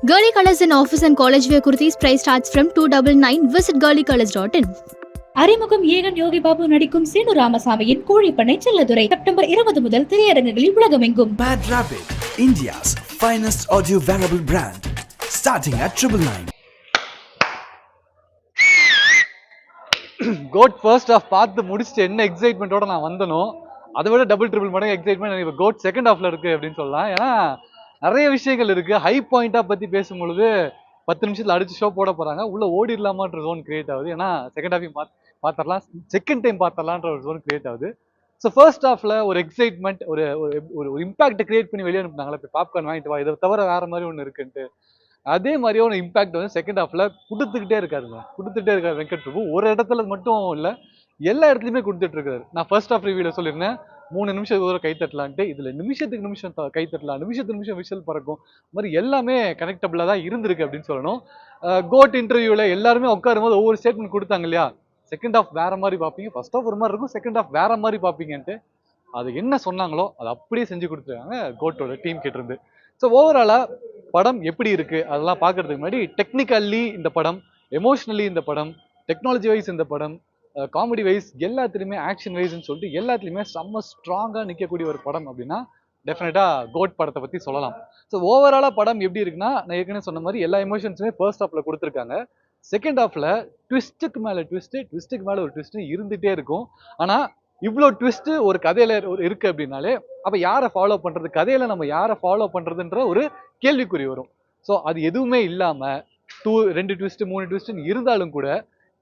Girly Colors in office and college wear kurtis price starts from 299. Visit girlycolors.in. அறிமுகம் ஏகன் யோகி பாபு நடிக்கும் சீனு ராமசாமியின் கோழிப்பண்ணை Chelladurai September 20 முதல் திரையரங்குகளில் உலகமெங்கும். Mad Rabbit, India's finest audio wearable brand, starting at 999. GOAT first half பார்த்து முடிச்சுட்டு என்ன எக்ஸைட்மெண்ட்டோட நான் வந்தனோ அதை விட டபுள் ட்ரிபிள் மடங்கு எக்ஸைட்மெண்ட் இப்போ கோட் செகண்ட் ஹாஃப்ல இருக்கு அப்படின்னு சொல்லலாம். ஏன்னா நிறைய விஷயங்கள் இருக்கு. ஹை பாயிண்டா பத்தி பேசும்பொழுது 10 நிமிஷத்துல அடிச்சு ஷோ போட போறாங்க, உள்ள ஓடிடலாமான்ற ஜோன் கிரியேட் ஆகுது. ஏன்னா செகண்ட் ஹாஃபையும் பார்த்துடலாம், செகண்ட் டைம் பார்த்துடலான்ற ஒரு ஜோன் கிரியேட் ஆகுது. ஸோ ஃபர்ஸ்ட் ஹாஃப்ல ஒரு எக்ஸைட்மெண்ட், ஒரு ஒரு இம்பாக்ட் கிரியேட் பண்ணி வெளியே அனுப்புனாங்களா, இப்போ பாப்கார்ன் வாங்கிட்டு வா, இதை தவிர வேற மாதிரி ஒன்று இருக்குன்ட்டு. அதே மாதிரியான இம்பாக்ட் வந்து செகண்ட் ஹாஃப்ல கொடுத்துக்கிட்டே இருக்காரு வெங்கட் பிரபு. ஒரு இடத்துல மட்டும் இல்லை, எல்லா இடத்துலையுமே கொடுத்துட்டு இருக்காரு. நான் ஃபர்ஸ்ட் ஹாஃப் ரிவியூல சொல்லியிருந்தேன் 3 நிமிஷம் தூரம் கை தட்டலான்ட்டு. இதுல நிமிஷத்துக்கு நிமிஷம் கை தட்டலாம், நிமிஷத்துக்கு நிமிஷம் விஷல் பறக்கும், மாதிரி எல்லாமே கனெக்டபிளா தான் இருந்திருக்கு அப்படின்னு சொல்லணும். கோட் இன்டர்வியூல எல்லாருமே உட்காரும் போது ஒவ்வொரு ஸ்டேட்மெண்ட் கொடுத்தாங்க இல்லையா, செகண்ட் ஹாஃப் வேற மாதிரி பார்ப்பீங்க, ஃபர்ஸ்ட் ஹாஃப் ஒரு மாதிரி இருக்கும், செகண்ட் ஹாஃப் வேற மாதிரி பார்ப்பீங்கன்ட்டு. அது என்ன சொன்னாங்களோ அதை அப்படியே செஞ்சு கொடுத்துருக்காங்க கோட்டோட டீம் கிட்ட இருந்து. ஸோ ஓவராலா படம் எப்படி இருக்கு அதெல்லாம் பார்க்கறதுக்கு முன்னாடி டெக்னிக்கல்லி இந்த படம், எமோஷனலி இந்த படம், டெக்னாலஜி வைஸ் இந்த படம், காமெடி வைஸ் எல்லாத்துலேயுமே, ஆக்ஷன் வைஸ்ன்னு சொல்லிட்டு எல்லாத்துலேயுமே செம்ம ஸ்ட்ராங்காக நிற்கக்கூடிய ஒரு படம் அப்படின்னா டெஃபினட்டாக கோட் படத்தை பற்றி சொல்லலாம். ஸோ ஓவராலாக படம் எப்படி இருக்குன்னா, நான் ஏற்கனவே சொன்ன மாதிரி எல்லா எமோஷன்ஸுமே ஃபர்ஸ்ட் ஹாஃபில் கொடுத்துருக்காங்க. செகண்ட் ஹாஃபில் ட்விஸ்ட்டுக்கு மேலே ட்விஸ்ட்டுக்கு மேலே ஒரு ட்விஸ்ட்டு இருந்துகிட்டே இருக்கும். ஆனால் இவ்வளோ ட்விஸ்ட்டு ஒரு கதையில் இருக்குது அப்படின்னாலே அப்போ யாரை ஃபாலோ பண்ணுறது, கதையில் நம்ம யாரை ஃபாலோ பண்ணுறதுன்ற ஒரு கேள்விக்குறி வரும். ஸோ அது எதுவுமே இல்லாமல் 2 ட்விஸ்ட்டு 3 ட்விஸ்ட்டுன்னு இருந்தாலும் கூட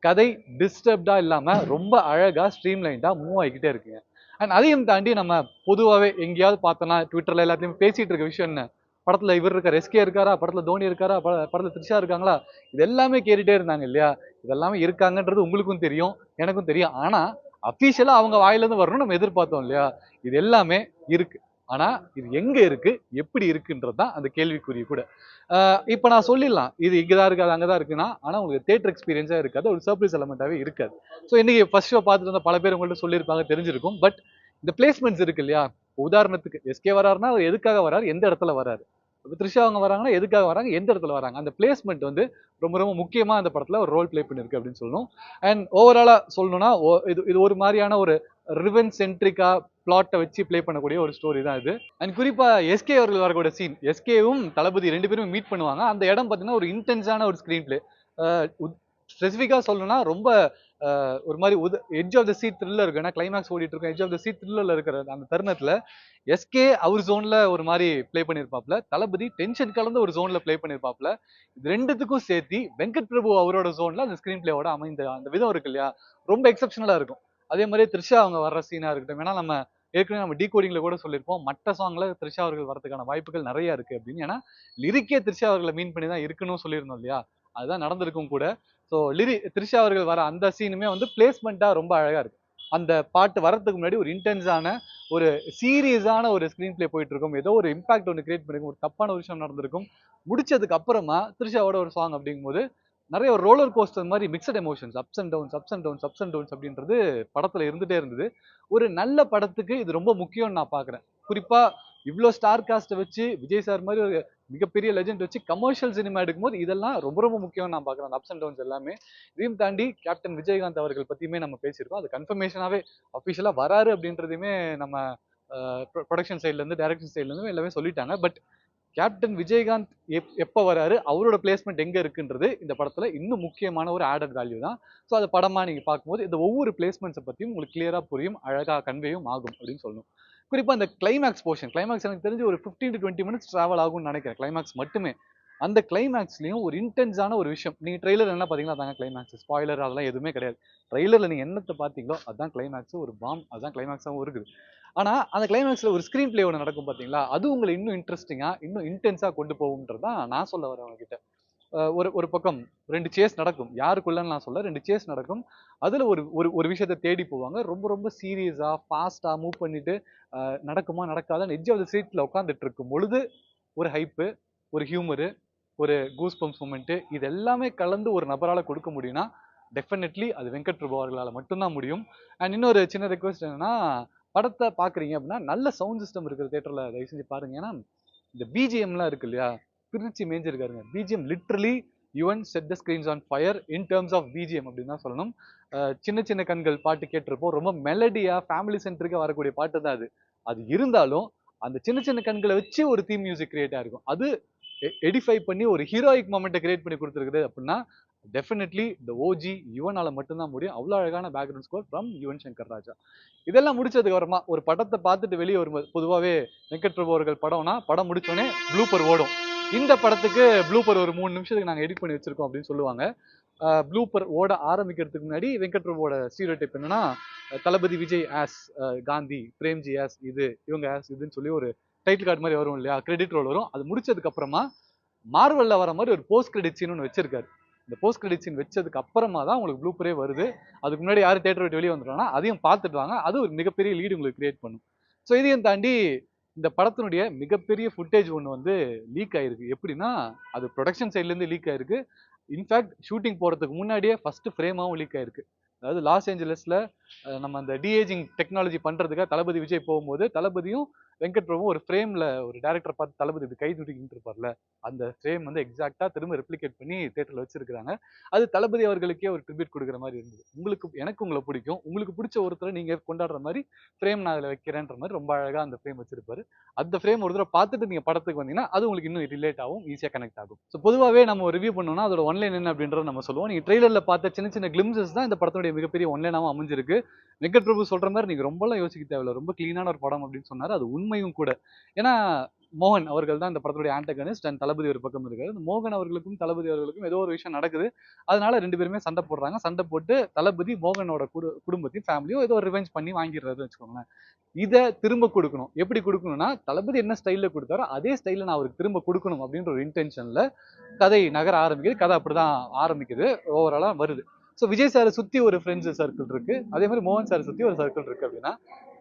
கதை டிஸ்டர்ப்டா இல்லாம ரொம்ப அழகா ஸ்ட்ரீம்லைன்டா மூவ் ஆகிக்கிட்டே இருக்குங்க. அண்ட் அதையும் தாண்டி நம்ம பொதுவாகவே எங்கேயாவது பார்த்தோன்னா ட்விட்டர்ல எல்லாத்தையும் பேசிட்டு இருக்க விஷயம் என்ன, படத்துல இவர் இருக்கார், எஸ்கே இருக்காரா, படத்துல தோனி இருக்காரா, படத்துல த்ரிஷா இருக்காங்களா, இது எல்லாமே கேட்டுட்டே இருந்தாங்க இல்லையா. இதெல்லாமே இருக்காங்கன்றது உங்களுக்கும் தெரியும், எனக்கும் தெரியும். ஆனா அஃபீஷியலா அவங்க வாயில இருந்து வரணும் நம்ம எதிர்பார்த்தோம் இல்லையா. இது எல்லாமே இருக்கு, ஆனா இது எங்க இருக்கு, எப்படி இருக்குன்றது தான் அந்த கேள்விக்குறி கூட. இப்போ நான் சொல்லிடலாம் இது இங்கதான் இருக்காது அங்கதான் இருக்குன்னா, ஆனா உங்களுக்கு தியேட்டர் எக்ஸ்பீரியன்ஸா இருக்காது, ஒரு சர்ப்ரைஸ் எலமெண்டாவே இருக்காது. ஸோ இன்னைக்கு ஃபர்ஸ்ட் ஷோ பார்த்துட்டு வந்த பல பேர் உங்கள்ட்ட சொல்லியிருப்பாங்க, தெரிஞ்சிருக்கும். பட் இந்த பிளேஸ்மெண்ட்ஸ் இருக்கு இல்லையா, உதாரணத்துக்கு எஸ்கே வராருன்னா அவர் எதுக்காக வராரு, எந்த இடத்துல வராரு, த்ரிஷா அவங்க வராங்கன்னா எதுக்காக வராங்க, எந்த இடத்துல வராங்க, அந்த பிளேஸ்மெண்ட் வந்து ரொம்ப ரொம்ப முக்கியமா அந்த படத்துல ஒரு ரோல் பிளே பண்ணிருக்கு அப்படின்னு சொல்லணும். அண்ட் ஓவராலா சொல்லணும்னா இது ஒரு மாதிரியான ஒரு ரிவெஞ்ச் சென்ட்ரிக்கா பிளாட்டை வச்சு பிளே பண்ணக்கூடிய ஒரு ஸ்டோரி தான் இது. அண்ட் குறிப்பா எஸ்கே அவர்கள் வரக்கூடிய சீன், எஸ்கேவும் தளபதி 2 பேரும் மீட் பண்ணுவாங்க. அந்த இடம் பார்த்தீங்கன்னா ஒரு இன்டென்ஸான ஒரு ஸ்கிரீன் பிளே. ஸ்பெசிஃபிக்கா சொல்லணும்னா ரொம்ப ஒரு மாதிரி edge of the seat thriller இருக்கு. ஏன்னா கிளைமேக்ஸ் ஓடிட்டு இருக்கும், எட்ஜ் ஆஃப் த சீட் த்ரில்லர்ல இருக்கிற அந்த தருணத்துல எஸ்கே அவர் ஜோன்ல ஒரு மாதிரி பிளே பண்ணிருப்பாப்ல, தளபதி டென்ஷன் கலந்த ஒரு ஜோன்ல பிளே பண்ணிருப்பாப்ல. இது ரெண்டுத்துக்கும் சேர்த்து வெங்கட் பிரபு அவரோட ஜோன்ல அந்த ஸ்கிரீன் பிளேவோட அமைந்த அந்த விதம் இருக்கு இல்லையா, ரொம்ப எக்ஸப்ஷனலா இருக்கும். அதே மாதிரி த்ரிஷா அவங்க வர்ற சீனா இருக்கட்டும், ஏன்னா நம்ம ஏற்கனவே நம்ம டீகோடிங்ல கூட சொல்லியிருப்போம், மற்ற சாங்ல த்ரிஷா அவர்கள் வரதுக்கான வாய்ப்புகள் நிறைய இருக்கு அப்படின்னு. ஏன்னா லிரிக்கே த்ரிஷா அவர்களை மீன் பண்ணி தான் இருக்கணும்னு சொல்லியிருந்தோம் இல்லையா, அதுதான் நடந்திருக்கும் கூட. ஸோ த்ரிஷா அவர்கள் வர அந்த சீனுமே வந்து பிளேஸ்மெண்ட்டா ரொம்ப அழகா இருக்கு. அந்த பாட்டு வரதுக்கு முன்னாடி ஒரு இன்டென்ஸான ஒரு சீரியஸான ஒரு ஸ்கிரீன் பிளே போயிட்டு இருக்கும், ஏதோ ஒரு இம்பாக்ட் ஒன்று கிரியேட் பண்ணிருக்கும், ஒரு தப்பான ஒரு விஷயம் நடந்திருக்கும். முடிச்சதுக்கு அப்புறமா த்ரிஷாவோட ஒரு சாங் அப்படிங்கும்போது நிறைய ஒரு ரோலர் கோஸ்டர் மாதிரி mixed emotions, ups and downs அப்படின்றது படத்துல இருந்துட்டே இருந்தது. ஒரு நல்ல படத்துக்கு இது ரொம்ப முக்கியம்னு நான் பாக்குறேன். குறிப்பா இவ்வளோ ஸ்டார் காஸ்ட்டை வச்சு விஜய் சார் மாதிரி ஒரு மிகப்பெரிய லெஜெண்ட் வச்சு கமர்ஷியல் சினிமா எடுக்கும்போது இதெல்லாம் ரொம்ப ரொம்ப முக்கியம் நான் பாக்குறேன், அப்ஸ் அண்ட் டவுன்ஸ் எல்லாமே. இதையும் தாண்டி கேப்டன் விஜயகாந்த் அவர்கள் பத்தியுமே நம்ம பேசியிருக்கோம், அது கன்ஃபர்மேஷனாவே அஃபிஷியலா வராரு அப்படின்றதையுமே நம்ம ப்ரொடக்ஷன் சைட்ல இருந்து, டைரக்ஷன் சைட்ல இருந்து எல்லாமே சொல்லிட்டாங்க. பட் கேப்டன் விஜயகாந்த் எப்போ வராரு, அவரோட பிளேஸ்மெண்ட் எங்க இருக்குன்றது இந்த படத்துல இன்னும் முக்கியமான ஒரு ஆடட் வேல்யூ தான். ஸோ அதை படமா நீங்க பார்க்கும்போது இந்த ஒவ்வொரு பிளேஸ்மெண்ட்ஸை பத்தியும் உங்களுக்கு கிளியரா புரியும், அழகா கன்வேயும் ஆகும் அப்படின்னு சொல்லணும். குறிப்பா இந்த கிளைமேக்ஸ் போர்ஷன், கிளைமேக்ஸ் எனக்கு தெரிஞ்சு ஒரு 15 to 20 மினிட்ஸ் டிராவல் ஆகும்னு நினைக்கிறேன் கிளைமேக்ஸ் மட்டுமே. அந்த கிளைமேக்ஸ்லயும் ஒரு இன்டென்ஸான ஒரு விஷயம், நீங்க ட்ரெய்லர் என்ன பாத்தீங்கன்னா அதாங்க கிளைமேக்ஸ், ஸ்பாய்லர் அதெல்லாம் எதுவுமே கிடையாது. ட்ரெய்லர்ல நீங்க என்னத்தை பாத்தீங்களோ அதுதான் கிளைமேக்ஸ், ஒரு பாம் அதுதான் கிளைமேக்ஸாகவும் இருக்குது. ஆனா அந்த கிளைமேக்ஸ்ல ஒரு ஸ்கிரீன் பிளே ஒன்று நடக்கும் பாத்தீங்களா, அது உங்களை இன்னும் இன்ட்ரெஸ்டிங்கா இன்னும் இன்டென்ஸா கொண்டு போகும்ன்றதான் நான் சொல்ல வரேன் உங்ககிட்ட. ஒரு ஒரு பக்கம் 2 சேஸ் நடக்கும், யாருக்குள்ளன்னு நான் சொல்ல, 2 சேஸ் நடக்கும். அதுல ஒரு ஒரு விஷயத்தை தேடி போவாங்க, ரொம்ப ரொம்ப சீரியஸா ஃபாஸ்டா மூவ் பண்ணிட்டு நடக்குமா நடக்காதான்னு எட்ஜ் ஆஃப் த சீட்ல உட்காந்துட்டு இருக்கும் பொழுது ஒரு ஹைப்பு, ஒரு ஹியூமரு, ஒரு கூஸ் பம்ப்ஸ் மூமெண்ட், இது எல்லாமே கலந்து ஒரு நபரால கொடுக்க முடியும்னா டெஃபினெட்லி அது வெங்கட் பிரபு அவர்களால் மட்டும்தான் முடியும். அண்ட் இன்னொரு சின்ன ரெக்வஸ்ட் என்னன்னா, படத்தை பாக்குறீங்க அப்படின்னா நல்ல சவுண்ட் சிஸ்டம் இருக்கிற தியேட்டர்ல தயவு செஞ்சு பாருங்க. ஏன்னா இந்த பிஜிஎம்லாம் இருக்கு இல்லையா, பிரிச்சு மேஞ்சிருக்காருங்க. BGM literally Yuvan set the screens on fire in terms of BGM அப்படின்னு தான் சொல்லணும். சின்ன சின்ன கண்கள் பாட்டு கேட்டிருப்போம். ரொம்ப மெலடியா ஃபேமிலி சென்ட்ரிக்கா வரக்கூடிய பாட்டு தான் அது. அது இருந்தாலும் அந்த சின்ன சின்ன கண்களை வச்சு ஒரு தீம் மியூசிக் கிரியேட் ஆயிருக்கும். அது எடிஃபை பண்ணி ஒரு ஹீரோயிக் மொமெண்ட்டை கிரியேட் பண்ணி கொடுத்துருக்குது அப்படின்னா டெஃபினெட்லி இந்த ஓஜி யுவனால மட்டும்தான் முடியும். அவ்வளோ அழகான background score from Yuvan Shankar Raja. இதெல்லாம் முடிச்சதுக்கு அப்புறமா ஒரு படத்தை பார்த்துட்டு வெளியே வரும்போது, பொதுவாகவே வெங்கட் பிரபு அவர்கள் படம்னா படம் முடிச்சோடனே ப்ளூப்பர் ஓடும். இந்த படத்துக்கு ப்ளூப்பர் ஒரு 3 நிமிஷத்துக்கு நாங்கள் எடிட் பண்ணி வச்சிருக்கோம் அப்படின்னு சொல்லுவாங்க. ப்ளூப்பர் ஓட ஆரம்பிக்கிறதுக்கு முன்னாடி வெங்கட் பிரபுவோட ஸ்டீரியோடைப் என்னன்னா, தளபதி விஜய் ஆஸ் காந்தி, பிரேம்ஜி ஆஸ் இது, இவங்க ஆஸ் இதுன்னு சொல்லி ஒரு டைட்டில் கார்டு மாதிரி வரும் இல்லையா, கிரெடிட் ரோல் வரும். அது முடிச்சதுக்கு அப்புறமா மார்வல்ல வர மாதிரி ஒரு போஸ்ட் கிரெடிட் சீன் ஒன்று வச்சிருக்காரு. இந்த போஸ்ட் கிரெடிட் சீன் வச்சதுக்கு அப்புறமா தான் உங்களுக்கு ப்ளூப்பரே வருது. அதுக்கு முன்னாடி யாரும் தேட்டர் விட்டு வெளியே வந்துட்டாங்கன்னா அதையும் பார்த்துட்டு வாங்க. அது ஒரு மிகப்பெரிய லீடு உங்களுக்கு கிரியேட் பண்ணும். ஸோ இதையும் தாண்டி இந்த படத்தினுடைய மிகப்பெரிய ஃபுட்டேஜ் ஒன்று வந்து லீக் ஆயிருக்கு. எப்படின்னா, அது ப்ரொடக்ஷன் சைட்லேருந்து லீக் ஆயிருக்கு. இன்ஃபேக்ட் ஷூட்டிங் போகிறதுக்கு முன்னாடியே ஃபர்ஸ்ட் ஃப்ரேமாவும் லீக் ஆயிருக்கு. அதாவது லாஸ் ஏஞ்சலஸ்ல நம்ம அந்த டிஏஜிங் டெக்னாலஜி பண்றதுக்காக தளபதி விஜய் போகும்போது தளபதியும் வெங்கட் பிரபு ஒரு ஃப்ரேம்ல ஒரு டேரக்டர் பார்த்து தளபதி இப்படி கை தூக்கிட்டு இருப்பார்ல, அந்த ஃப்ரேம் வந்து எக்ஸாக்டா திரும்ப ரெப்ளிகேட் பண்ணி தியேட்டர்ல வச்சிருக்காங்க. அது தளபதி அவர்களுக்கே ஒரு ட்ரிபியூட் கொடுக்குற மாதிரி இருந்தது. எனக்கு உங்களை பிடிக்கும், உங்களுக்கு பிடிச்ச ஒருத்தரை நீங்க கொண்டாடுற மாதிரி ஃப்ரேம் நான் அதில் வைக்கிறேன்ற மாதிரி ரொம்ப அழகா அந்த ஃப்ரேம் வச்சிருப்பாரு. அந்த ஃப்ரேம் ஒரு தடவை பார்த்துட்டு நீங்க படத்துக்கு வந்தீங்கன்னா அது உங்களுக்கு இன்னும் ரிலேட் ஆகும், ஈஸியா கனெக்ட் ஆகும். ஸோ பொதுவாகவே நம்ம ஒரு ரிவ்யூ பண்ணோம்னா அதோட ஒன்லைன் என்ன அப்படின்றத நம்ம சொல்லுவோம். நீங்க ட்ரெய்லர்ல பார்த்த சின்ன சின்ன கிளிம்சஸ் தான் இந்த படத்துடைய மிகப்பெரிய ஒன்லைனாவும் அமைஞ்சிருக்கு. வெங்கட் பிரபு சொல்ற மாதிரி நீங்க ரொம்பலாம் யோசிக்க தேவையில்ல, ரொம்ப கிளீனான ஒரு படம் அப்படின்னு சொன்னாரு. அது உண்மையும் கூட. ஏன்னா மோகன் அவர்கள் தான் இந்த படத்துடைய ஆண்டகனிஸ்ட் அண்ட் தளபதி ஒரு பக்கம் இருக்காரு. இந்த மோகன் அவர்களுக்கும் தளபதி அவர்களுக்கும் ஏதோ ஒரு விஷயம் நடக்குது. அதனால 2 பேருமே சண்டை போடுறாங்க. சண்டை போட்டு தளபதி மோகனோட குடும்பத்தையும் ஃபேமிலியும் ஏதோ ரிவெஞ்ச் பண்ணி வாங்கிடுறாருன்னு வச்சுக்கோங்களேன். இதை திரும்ப கொடுக்கணும். எப்படி கொடுக்கணும்னா, தளபதி என்ன ஸ்டைல்ல கொடுத்தாரோ அதே ஸ்டைல்ல நான் அவருக்கு திரும்ப கொடுக்கணும் அப்படின்ற ஒரு இன்டென்ஷன்ல கதை நகர ஆரம்பிக்குது. கதை அப்படிதான் ஆரம்பிக்குது, ஓவராலா வருது. ஸோ விஜய் சாரை சுத்தி ஒரு ஃப்ரெண்ட்ஸ் சர்க்கிள் இருக்கு, அதே மாதிரி மோகன் சாரை சுத்தி ஒரு சர்க்கிள் இருக்கு. அப்படின்னா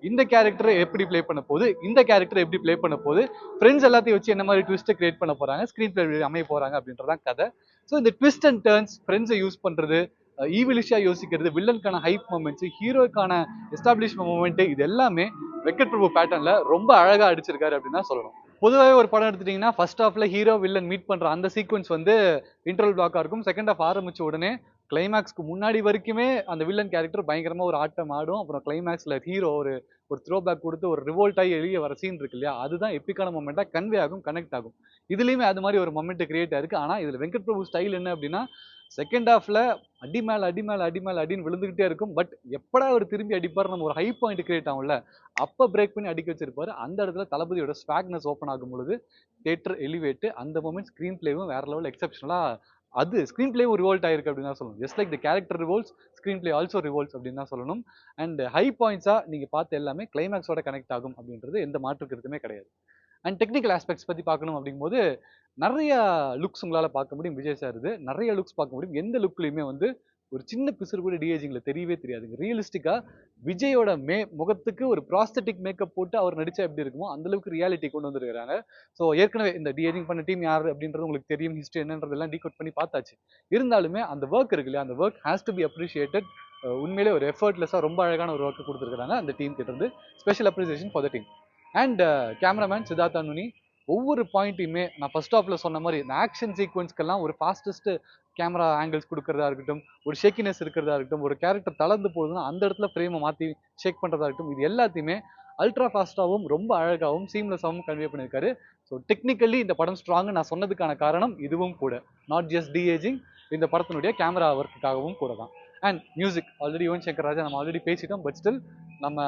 இந்த கேரக்டரை எப்படி பிளே பண்ண போகுது, இந்த கேரக்டர் எப்படி பிளே பண்ண போகுது, ஃப்ரெண்ட்ஸ் எல்லாத்தையும் வச்சு என்ன மாதிரி ட்விஸ்ட்டை கிரியேட் பண்ண போறாங்க, ஸ்கிரீன் பிளே அமைய போறாங்க அப்படின்றதான் கதை. ஸோ இந்த ட்விஸ்ட் அண்ட் டர்ன்ஸ், ஃப்ரெண்ட்ஸை யூஸ் பண்றது, ஈவிலிஷா யோசிக்கிறது, வில்லனுக்கான ஹைப் மூமெண்ட்ஸ், ஹீரோக்கான எஸ்டாப்ளிஷ்மெண்ட் மூமெண்ட், இது எல்லாமே வெங்கட் பிரபு பேட்டர்ன்ல ரொம்ப அழகா அடிச்சிருக்காரு அப்படின்னு தான் சொல்லணும். பொதுவாகவே ஒரு படம் எடுத்துட்டீங்கன்னா ஃபர்ஸ்ட் ஹாஃப்ல ஹீரோ வில்லன் மீட் பண்ற அந்த சீக்வன்ஸ் வந்து இன்டர்வல் பிளாக்கா இருக்கும். செகண்ட் ஹாஃப் ஆரம்பிச்ச உடனே கிளைமேக்ஸ்க்கு முன்னாடி வரைக்குமே அந்த வில்லன் கேரக்டர் பயங்கரமா ஒரு ஆட்டம் ஆடும். அப்புறம் கிளைமேக்ஸ்ல ஹீரோ ஒரு த்ரோ பேக் கொடுத்து ஒரு ரிவோல்ட் ஆகி வெளியே வர சீன் இருக்கு இல்லையா, அதுதான் எப்பிக்கான மொமெண்டா கன்வே ஆகும், கனெக்ட் ஆகும். இதுலயுமே அது மாதிரி ஒரு மொமெண்ட் கிரியேட் ஆயிருக்கு. ஆனா இதுல வெங்கட் பிரபு ஸ்டைல் என்ன அப்படின்னா, செகண்ட் ஹாஃப்ல அடி மேல அடி மேல அடி மேல அடின்னு விழுந்துகிட்டே இருக்கும். பட் எப்படா அவர் திரும்பி அடிப்பார், நம்ம ஒரு ஹை பாயிண்ட் கிரியேட் ஆகும்ல, அப்ப பிரேக் பண்ணி அடிக்க வச்சிருப்பாரு. அந்த இடத்துல தளபதியோட ஸ்வாக்னஸ் ஓப்பன் ஆகும் பொழுது தியேட்டர் எலிவேட், அந்த மொமெண்ட் ஸ்கிரீன் பிளேவும் வேற லெவல் எக்ஸப்ஷனலா, அது ஸ்கிரீன் பிளே ரிவோல்ட் ஆயிருக்கு அப்படின்னு தான் சொல்லணும். Just like the character revolts, screen play also revolts அப்படின்னு தான் சொல்லணும். அண்ட் ஹை பாயிண்ட்ஸா நீங்க பார்த்த எல்லாமே கிளைமேக்ஸோட கனெக்ட் ஆகும் அப்படின்றது எந்த மாற்று கருத்துமே கிடையாது. அண்ட் டெக்னிக்கல் ஆஸ்பெக்ட்ஸ் பத்தி பார்க்கணும் அப்படிங்கும்போது நிறைய லுக்ஸ் உங்களால பார்க்க முடியும். விஜய் சார் இது நிறைய லுக்ஸ் பார்க்க முடியும். எந்த லுக்லயுமே வந்து ஒரு சின்ன பிசுறு கூட டிஏஜிங்ல தெரியவே தெரியாதுங்க. ரியலிஸ்டிக்கா விஜயோட முகத்துக்கு ஒரு ப்ராஸ்தட்டிக் மேக்கப் போட்டு அவர் நடிச்சா எப்படி இருக்குமோ அந்த அளவுக்கு ரியாலிட்டி கொண்டு வந்திருக்காங்க. ஸோ ஏற்கனவே இந்த டிஏஜிங் பண்ண டீம் யார் அப்படின்றது உங்களுக்கு தெரியும், ஹிஸ்ட்ரி என்னன்றதெல்லாம் டீகோட் பண்ணி பார்த்தாச்சு. இருந்தாலுமே அந்த ஒர்க் இருக்கு இல்லையா, அந்த work has to be appreciated. உண்மையிலே ஒரு எஃபர்ட்லெஸ்ஸாக ரொம்ப அழகான ஒரு ஒர்க் கொடுத்துருக்காங்க அந்த டீம் கிட்ட இருந்து. Special appreciation for the team. And cameraman Siddharth அனுனி ஒவ்வொரு பாயிண்ட்டையுமே நான் ஃபர்ஸ்ட் ஆஃப்ல சொன்ன மாதிரி இந்த ஆக்ஷன் சீக்வன்ஸ்க்கெல்லாம் ஒரு ஃபாஸ்டஸ்ட் கேமரா ஆங்கிள்ஸ் கொடுக்கறதா இருக்கட்டும், ஒரு ஷேக்கினஸ் இருக்கிறதா இருக்கட்டும், ஒரு கேரக்டர் தளர்ந்து போகுதுன்னா அந்த இடத்துல ஃப்ரேமை மாற்றி ஷேக் பண்ணுறதா இருக்கட்டும், இது எல்லாத்தையுமே அல்ட்ரா ஃபாஸ்ட்டாகவும் ரொம்ப அழகாகவும் சீம்லெஸ்ஸாகவும் கன்வே பண்ணியிருக்காரு. ஸோ டெக்னிக்கலி இந்த படம் ஸ்ட்ராங்கு நான் சொன்னதுக்கான காரணம் இதுவும் கூட, நாட் ஜஸ்ட் டிஏஜிங், இந்த படத்தினுடைய கேமரா ஒர்க்குக்காகவும் கூட தான். And music already Yuvan Shankar Raja நம்ம ஆல்ரெடி பேசிட்டோம். பட் ஸ்டில் நம்ம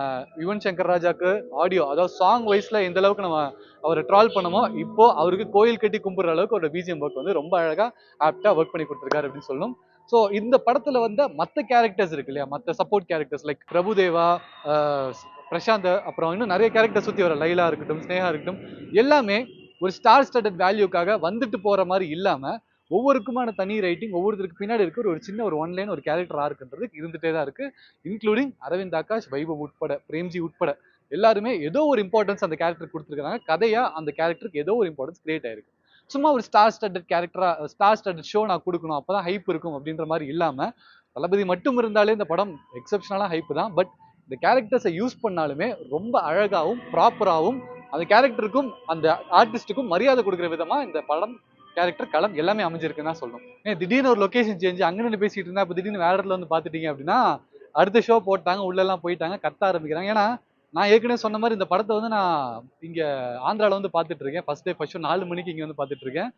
யுவன் சங்கர் ராஜாக்கு ஆடியோ, அதாவது சாங் வைஸ்ல எந்த அளவுக்கு நம்ம அவரை ட்ரால் பண்ணமோ, இப்போ அவருக்கு கோயில் கட்டி கும்பிடுற அளவுக்கு அவரோட பிஜிஎம் ஒர்க் வந்து ரொம்ப அழகா ஆப்டா ஒர்க் பண்ணி கொடுத்துருக்காரு அப்படின்னு சொல்லணும். ஸோ இந்த படத்துல வந்த மற்ற கேரக்டர்ஸ் இருக்கு இல்லையா, மற்ற support characters like Prabhudeva, Prashanth, அப்புறம் இன்னும் நிறைய கேரக்டர் சுற்றி வர லைலா இருக்கட்டும், ஸ்னேகா இருக்கட்டும், எல்லாமே ஒரு ஸ்டார் ஸ்டட்டட் வேல்யூக்காக வந்துட்டு போற மாதிரி இல்லாம ஒவ்வொருக்குமான தனி ரைட்டிங், ஒவ்வொருத்தருக்கு பின்னாடி இருக்க ஒரு சின்ன ஒரு ஒன்லைன் ஒரு கேரக்டர் ஆர்க்குன்றது இருந்துட்டே தான் இருக்கு. இன்க்ளூடிங் அரவிந்த் ஆகாஷ், வைபவ் உட்பட, பிரேம்ஜி உட்பட எல்லாருமே ஏதோ ஒரு இம்பார்ட்டன்ஸ் அந்த கேரக்டர் கொடுத்துருக்காங்க. கதையா அந்த கேரக்டருக்கு ஏதோ ஒரு இம்பார்ட்டன்ஸ் கிரியேட் ஆயிருக்கு. சும்மா ஒரு ஸ்டார் ஸ்டட்டட் கேரக்டரா, ஸ்டார் ஸ்டட்டட் ஷோ நான் கொடுக்கணும் அப்பதான் ஹைப் இருக்கும் அப்படின்ற மாதிரி இல்லாம, தளபதி மட்டும் இருந்தாலே இந்த படம் எக்ஸப்ஷனலா ஹைப் தான். பட் இந்த கேரக்டர்ஸை யூஸ் பண்ணாலுமே ரொம்ப அழகாவும் ப்ராப்பராகவும் அந்த கேரக்டருக்கும் அந்த ஆர்டிஸ்டுக்கும் மரியாதை கொடுக்குற விதமா இந்த படம் கேரக்டர், களம் எல்லாமே அமைஞ்சிருக்குன்னு தான் சொல்லணும். திடீர்னு ஒரு லொகேஷன் சேஞ்ச், அங்கே நின்று பேசிட்டு இருந்தா இப்போ திடீர்னு வேற இடத்துல வந்து பார்த்துட்டீங்க அப்படின்னா அடுத்த ஷோ போட்டாங்க, உள்ளெல்லாம் போயிட்டாங்க, கத்த ஆரம்பிக்கிறாங்க. ஏன்னா நான் ஏற்கனவே சொன்ன மாதிரி இந்த படத்தை வந்து நான் இங்கே ஆந்திராவில் வந்து பார்த்துட்டு இருக்கேன். ஃபர்ஸ்ட் டே ஃபர்ஸ்ட் ஷோ 4 மணிக்கு இங்கே வந்து பார்த்துட்டு இருக்கேன்.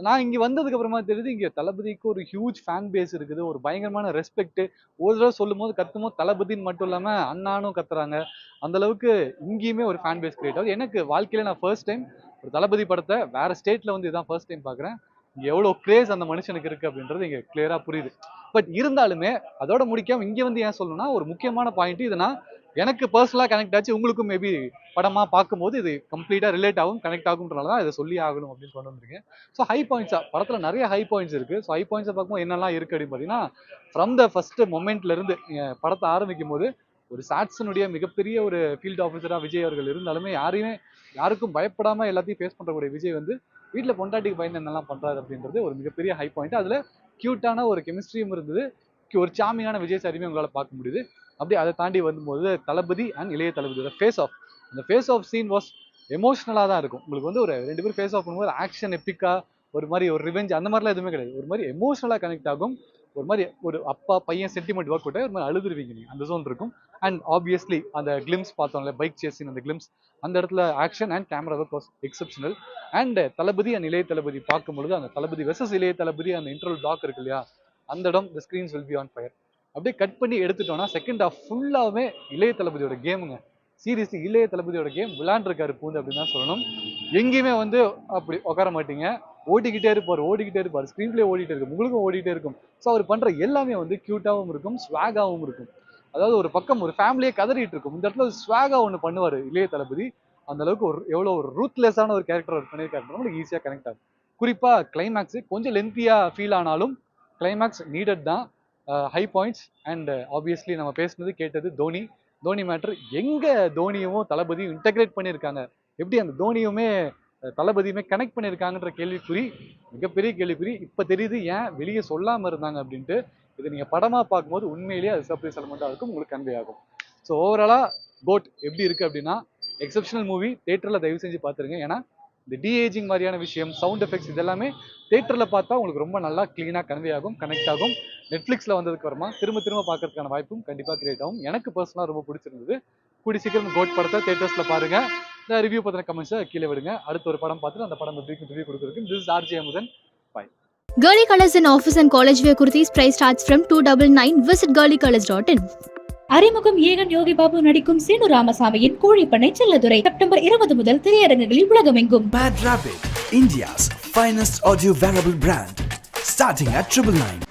நான் இங்கே வந்ததுக்கு அப்புறமா தெரியுது இங்கே தளபதிக்கு ஒரு ஹியூஜ் ஃபேன் பேஸ் இருக்குது, ஒரு பயங்கரமான ரெஸ்பெக்ட். ஒரு தடவை சொல்லும் போது கத்துமோ தளபதின்னு மட்டும் இல்லாமல் அண்ணானும் கத்துறாங்க. அந்த அளவுக்கு இங்கேயுமே ஒரு ஃபேன் பேஸ் கிரியேட் ஆகுது. எனக்கு வாழ்க்கையில நான் ஃபர்ஸ்ட் டைம் ஒரு தளபதி படத்தை வேற ஸ்டேட்ல வந்து இதான் ஃபர்ஸ்ட் டைம் பார்க்குறேன். இங்க எவ்வளோ கிரேஸ் அந்த மனுஷனுக்கு இருக்கு அப்படின்றது இங்க கிளியரா புரியுது. பட் இருந்தாலுமே அதோட முடிக்காம இங்க வந்து ஏன் சொல்லணும்னா ஒரு முக்கியமான பாயிண்ட் இது, நான் எனக்கு பர்சனலா கனெக்ட் ஆச்சு, உங்களுக்கும் மேபி படமா பார்க்கும்போது இது கம்ப்ளீட்டா ரிலேட் ஆகும், கனெக்ட் ஆகும்ன்றனால தான் இதை சொல்லி ஆகணும் அப்படின்னு கொண்டு வந்திருக்கேன். ஸோ ஹை பாயிண்ட்ஸா படத்துல நிறைய ஹை பாயிண்ட்ஸ் இருக்கு. ஸோ ஹை பாயிண்ட்ஸை பார்க்கும்போது என்னெல்லாம் இருக்கு அப்படின்னு பார்த்தீங்கன்னா, ஃப்ரம் த ஃபர்ஸ்ட் மொமெண்ட்ல இருந்து படத்தை ஆரம்பிக்கும் போது ஒரு சாட்ஸனுடைய மிகப்பெரிய ஒரு ஃபீல்ட் ஆஃபீஸரா விஜய் அவர்கள் இருந்தாலுமே யாருக்கும் பயப்படாம எல்லாத்தையும் ஃபேஸ் பண்றக்கூடிய விஜய் வந்து வீட்டுல பொண்டாட்டிக்கு பயந்து என்னெல்லாம் பண்றாரு அப்படின்றது ஒரு மிகப்பெரிய ஹை பாயிண்ட். அதுல கியூட்டான ஒரு கெமிஸ்ட்ரியும் இருந்தது, ஒரு சாமியான விஜய் சாரியுமே உங்களால பார்க்க முடியுது. அப்படியே அதை தாண்டி வரும்போது தளபதி அண்ட் இளைய தளபதியோட ஃபேஸ் ஆஃப், அந்த ஃபேஸ் ஆஃப் சீன் வாஸ் எமோஷனலா தான் இருக்கும். உங்களுக்கு வந்து ஒரு 2 பேரும் ஃபேஸ் ஆஃப் பண்ணும்போது ஆக்ஷன் எப்பிக்கா ஒரு மாதிரி ஒரு ரிவெஞ்ச் அந்த மாதிரிலாம் எதுவுமே கிடையாது. ஒரு மாதிரி எமோஷனலா கனெக்ட் ஆகும். ஒரு மாதிரி ஒரு அப்பா பையன் சென்டிமெண்ட் ஒர்க் அவுட் ஒரு மாதிரி அழுதுருவீங்க நீங்க, அந்த ஜோன் இருக்கும். அண்ட் ஆப்வியஸ்லி அந்த கிளிம்ஸ் பார்த்தோம்ல, பைக் சேசிங் அந்த கிளிம்ஸ், அந்த இடத்துல action and camera work was exceptional. And Thalapathy and இளைய தளபதி பார்க்கும்பொழுது அந்த தளபதி வெர்சஸ் இளைய தளபதி அந்த இன்ட்ரோல் பிளாக் இருக்கு இல்லையா, அந்த இடம் the screens will be on fire. அப்படியே கட் பண்ணி எடுத்துட்டோம்னா செகண்ட் ஹாஃப் ஃபுல்லாவே இளைய தளபதியோட கேமுங்க. சீரியஸ்லி இளைய தளபதியோட கேம் விளையாண்டுருக்காரு பூந்து அப்படின்னு தான் சொல்லணும். எங்கேயுமே வந்து அப்படி உட்கார மாட்டீங்க, ஓடிக்கிட்டே இருப்பார், ஸ்க்ரீன் பிளே ஓடிட்டே இருக்கும், உங்களுக்கும் ஓடிட்டே இருக்கும். ஸோ அவர் பண்ற எல்லாமே வந்து கியூட்டாகவும் இருக்கும், ஸ்வாகாகவும் இருக்கும். அதாவது ஒரு பக்கம் ஒரு ஃபேமிலியே கதறிட்டு இருக்கும், இந்த இடத்துல ஸ்வாகா ஒன்று பண்ணுவார் இளைய தளபதி. அந்த அளவுக்கு எவ்வளோ ஒரு ரூத்லெஸ்ஸான ஒரு கேரக்டர் அவர் பண்ணியிருக்காரு, நம்மளுக்கு ஈஸியாக கனெக்ட் ஆகும். குறிப்பா கிளைமேக்ஸ் கொஞ்சம் லென்த்தியா ஃபீல் ஆனாலும் கிளைமேக்ஸ் நீடட் தான். ஹை பாயிண்ட்ஸ் அண்ட் ஆப்வியஸ்லி நம்ம பேசுனது கேட்டது தோனி மேட்டர். எங்க தோனியும் தளபதியும் இன்டகிரேட் பண்ணியிருக்காங்க, எப்படி அந்த தோனியுமே தளபதியுமே கனெக்ட் பண்ணியிருக்காங்கன்ற கேள்விக்குறி, மிகப்பெரிய கேள்விக்குறி. இப்போ தெரியுது ஏன் வெளியே சொல்லாமல் இருந்தாங்க அப்படின்ட்டு. இது நீங்கள் படமாக பார்க்கும்போது உண்மையிலேயே அது சர்ப்ரைஸ் எலமெண்ட்டாக இருக்கும், உங்களுக்கு கன்வே ஆகும். ஸோ ஓவராலாக கோட் எப்படி இருக்குது அப்படின்னா எக்ஸப்ஷனல் மூவி. தேட்டரில் தயவு செஞ்சு பார்த்துருங்க. ஏன்னா இந்த டிஏஜிங் மாதிரியான விஷயம், சவுண்ட் எஃபெக்ட்ஸ் இதெல்லாமே தேட்டரில் பார்த்தா உங்களுக்கு ரொம்ப நல்லா க்ளீனாக கன்வே ஆகும், கனெக்ட் ஆகும். நெட்ஃப்ளிக்ஸில் வந்ததுக்கு அப்புறமா திரும்ப பார்க்கறதுக்கான வாய்ப்பும் கண்டிப்பாக கிரியேட் ஆகும். எனக்கு பர்சனலாக ரொம்ப பிடிச்சிருந்தது. கூடி சீக்கிரம் கோட் படத்தை தேட்டர்ஸில் பாருங்க. இந்த ரிவ்யூ பற்றின கமெண்ட்ஸை கீழே விடுங்க. அடுத்த ஒரு படம் பார்த்துட்டு அந்த படம் ரிவ்யூ கொடுக்குறதுக்கு. This is RJ Amudhan. Bye. Girly Colors in office and college wear kurtis price starts from 299. Visit girlycolors.in. அறிமுகம் ஏகன் யோகி பாபு நடிக்கும் சீனு ராமசாமியின் கோழிப்பண்ணை செல்லதுரை செப்டம்பர் 20 முதல் திரையரங்குகளில் உலகமெங்கும். Bad Rabbit, India's finest audio wearable brand, starting at 999.